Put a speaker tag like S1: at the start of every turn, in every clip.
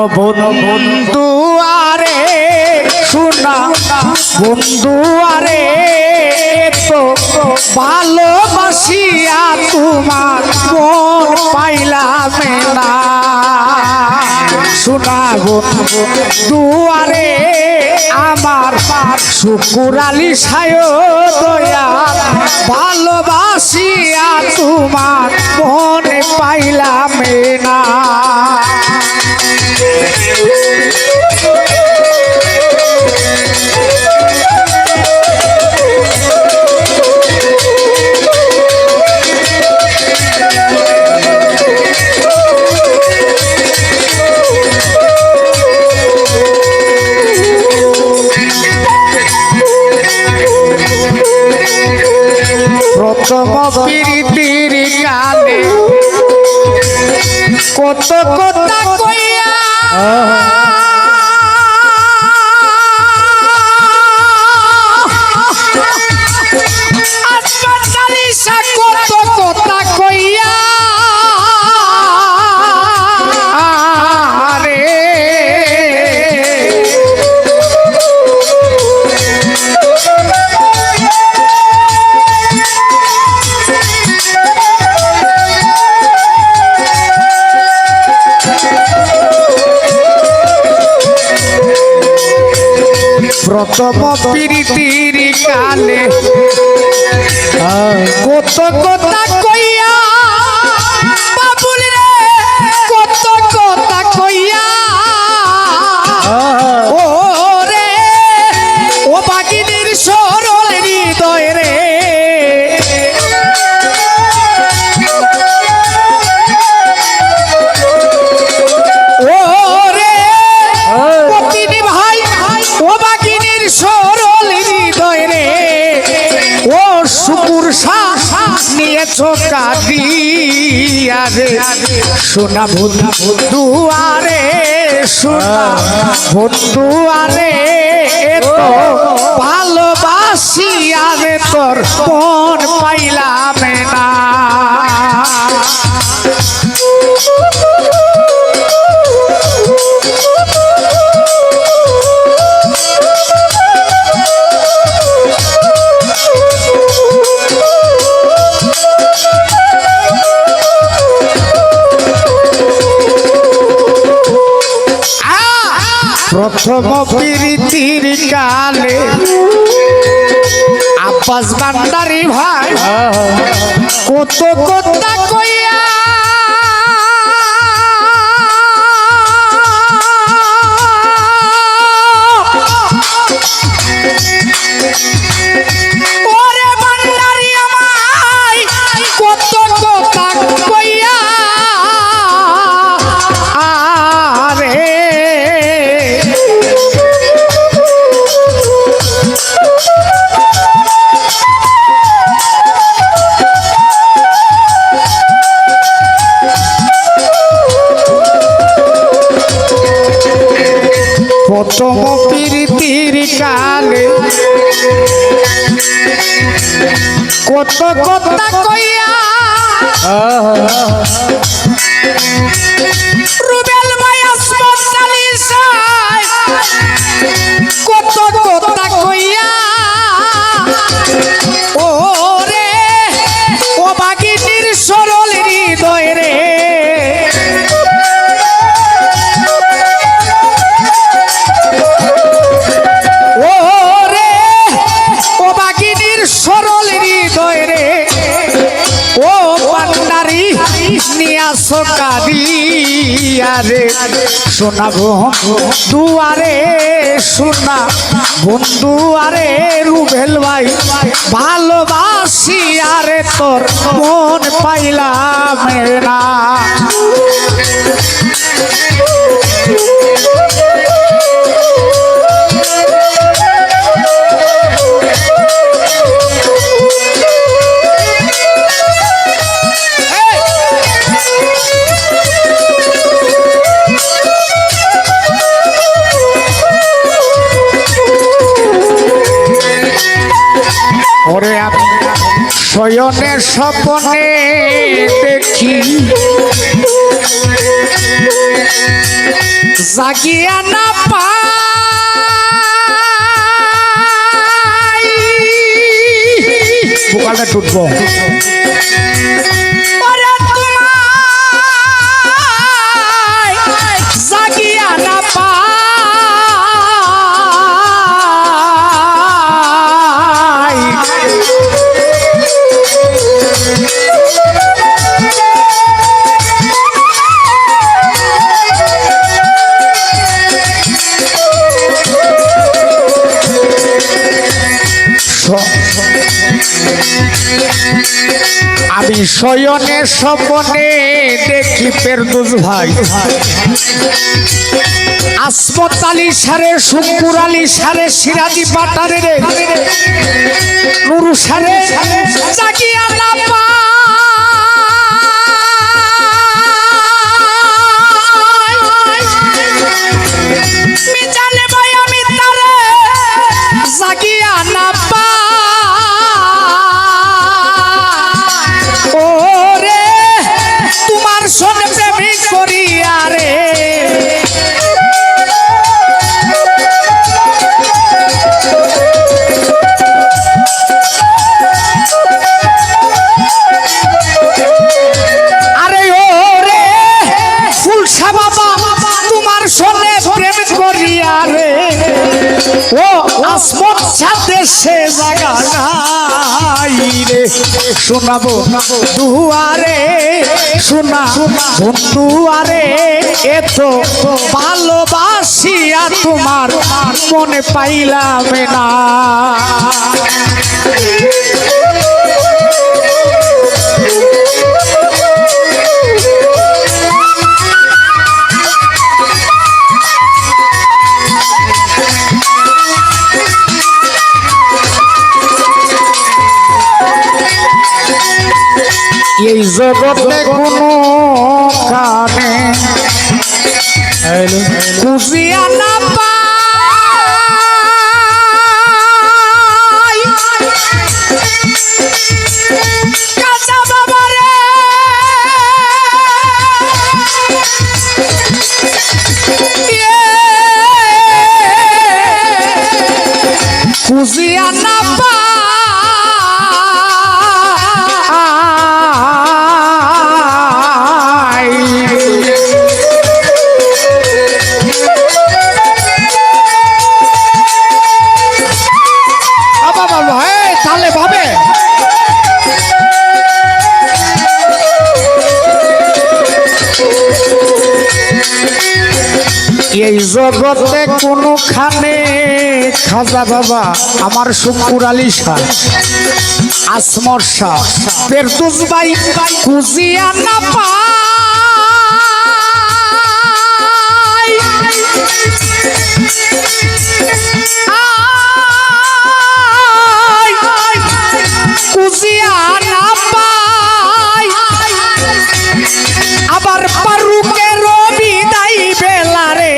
S1: বন্ধু আরে শোনা বন্ধু আরে তো ভালোবাসিয়া তোমার মন পাইলাম না শোনা বন্ধু আরে আমার শুকুর আলী সায় দয়া ভালোবাসিয়া তোমার মনে পাইলাম না প্রথম প্রীতির কালে কত কথা কইয়া আসমান চালিশা কত কথা কইয়া প্রথম প্রীতির কালে কত কথা কইয়া বাবুল রে কত কথা কইয়া ও রে ও বাগিনীর সরল হৃদয় রে ও রে প্রতিদিন ভাই ও বাগিনীর সরল হৃদয় রে ও শুকুর নিয়েছ কাঁদিয়া রে শোনা বন্ধু আরে শোনা বন্ধু আরে তো ভালোবাসিয়া রে তোর মন পাইলাম না প্রথম প্রীতির কালে আব্বাস ভান্ডারী ভাই কত কথা কইয়া ওরে ভান্ডারী আমায় কত কথা কইয়া প্রথম প্রীতির কালে কত কথা কইয়া রুবেল ভাই আসমান চালিশায় কত কথা কইয়া ও রে ও বাগিনীর সরল হৃদয় রে সরল হৃদয় রে ও ভান্ডারী নিয়াস কাঁদিয়া রে শোনা বন্ধু আরে শোনা বন্ধু আরে রুবেল ভাই ভালোবাসি আরে তোর মন পাইলাম না ওরে আমি শয়নে স্বপ্নে দেখি জাগিয়া না পাই বোকালটা টুটবো জাগিয়া না পাই আমি শয়নে স্বপনে দেখি ফেরদৌস ভাই আসমত আলী সারে শুকুর আলী সারে সিরাজি পাটারে রে নুরু সারে জাগিয়া না পাই মিজানে ভাই আমি তারে জাগিয়া না পাই ওরে তোমার সঙ্গে প্রেমিক করিয়া রে আরে ওরে ফুলসা বাবা তোমার সঙ্গে প্রেম করিয়া রে ও আসমত ছাদে সে জায়গা নাই রে শোনাবো দুয়ারে শোনা বন্ধুয়ারে এত ভালোবাসিয়া তোমার মনে পাইলাম না এই জগতে কোনো কানে খুঁজিয়া না পাই কাঁচা বাবারে খুঁজিয়া না পাই এই জগতে কোনখানে খাজা বাবা আমার শুকুর আলী শাহ আসমর শাহ ফেরদৌস ভাই খুঁজিয়া না পাই খুঁজিয়া না পাই আবার পারুকের বিদায় বেলা রে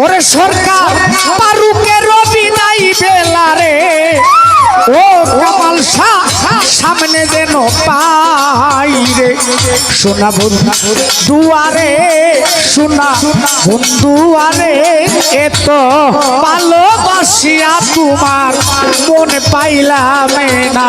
S1: ওরে সরকার পারুকের বিদায় বেলা রে ও কামাল শাহ সামনে যেন পাই রে সোনা বন্ধু দুয়ারে সোনা বন্ধুয়ারে এত ভালোবাসিয়া তোমার মনে পাইলাম না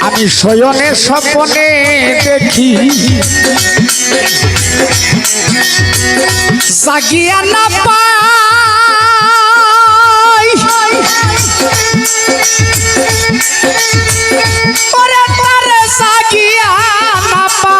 S1: আমি শয়নে স্বপনে দেখি জাগিয়া না পাই ওরে তারে জাগিয়া না পাই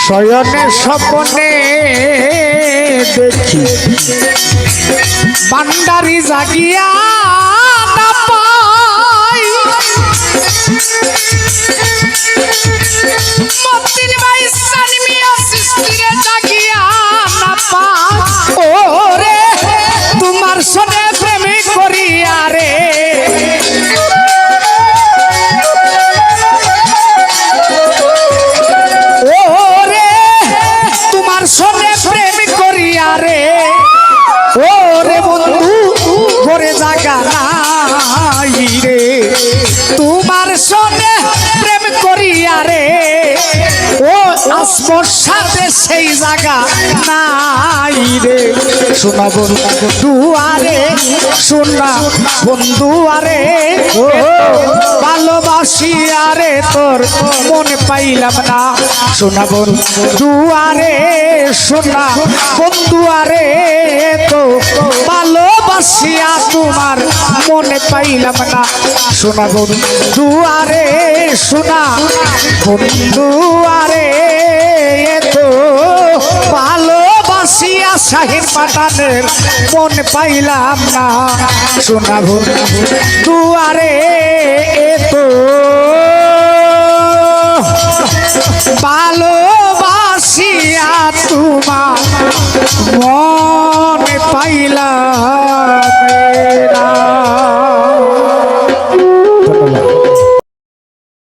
S1: শয়নে স্বপনে দেখি ভান্ডারি জাগিয়া না পাই মতিন ভাই সানমিয়া সৃষ্টিরে জাগিয়া না পাই ওরে তোমার সনে প্রেম করিয়া রে ওরে তোমার সনে প্রেম করিয়া রে ওরে বন্ধু ঘরে জাগা নাই রে তোমার সনে প্রেম করিয়া রে ও আসবর সাথে সেই জায়গা নাই রে শোনা বন্ধু আরে শোনা বন্ধু আরে ভালোবাসি আরে তোর মনে পাইলাম না শোনা বন্ধু আরে শোনা বন্ধু আরে তো ভালোবাসিয়া তোমার মনে পাইলাম না শোনা বন্ধু আরে শোনা বন্ধু আরে তো ভালোবাসিয়া শাহিন পাঠানের মনে পাইলাম না শোনা বন্ধু আরে তো ভালোবাসিয়া তোমার মনে পাইলাম